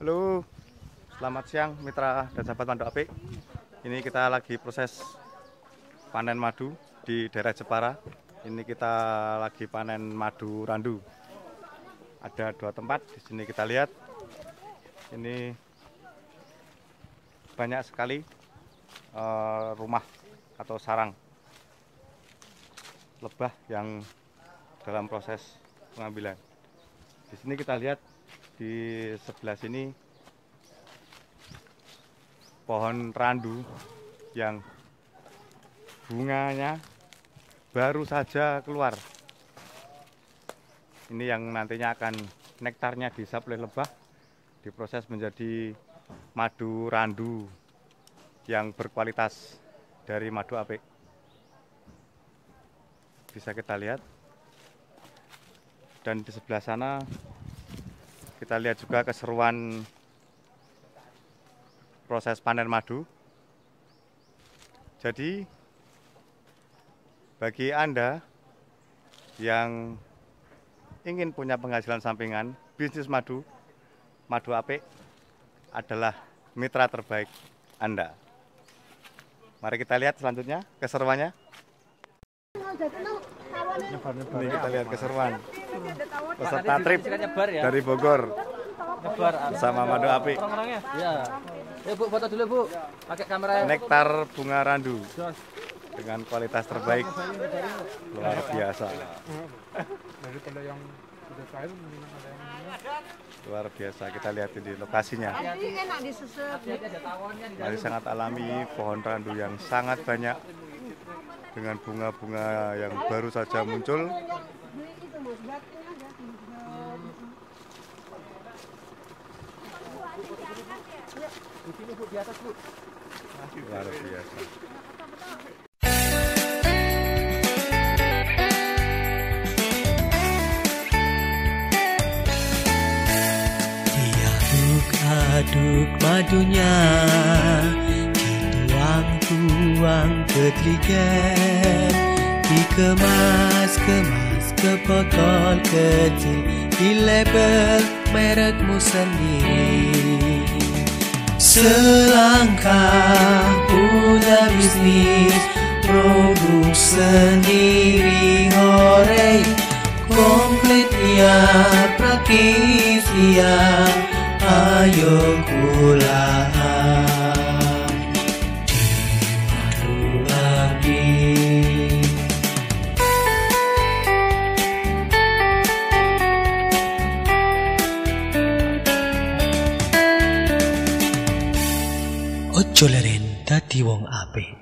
Halo, selamat siang mitra dan sahabat Madu Apik. Ini kita lagi proses panen madu di daerah Jepara. Ini kita lagi panen madu randu. Ada 2 tempat di sini kita lihat. Ini banyak sekali rumah atau sarang lebah yang dalam proses pengambilan. Di sini kita lihat di sebelah sini pohon randu yang bunganya baru saja keluar. Ini yang nantinya akan nektarnya dihisap oleh lebah, diproses menjadi madu randu yang berkualitas dari Madu Apik. Bisa kita lihat. Dan di sebelah sana kita lihat juga keseruan proses panen madu. Jadi bagi Anda yang ingin punya penghasilan sampingan, bisnis madu, Madu Apik adalah mitra terbaik Anda. Mari kita lihat selanjutnya keseruannya. Ini kita lihat keseruan peserta trip dari Bogor bersama Madu Apik. Ya, Bu, foto dulu Bu, pakai kamera. Nektar bunga randu dengan kualitas terbaik, luar biasa. Luar biasa, kita lihat di lokasinya. Masih sangat alami, pohon randu yang sangat banyak dengan bunga-bunga yang baru saja muncul. Luar biasa. Diaduk-aduk madunya, dituang-tuang ke teligen, dikemas-kemas ke botol kecil, dilabel merekmu sendiri. Selangkah punya bisnis, produk sendiri, hore komplit ya, praktis ya, ayo pulang di Madu Apik. Ojo leren dadi wong apik.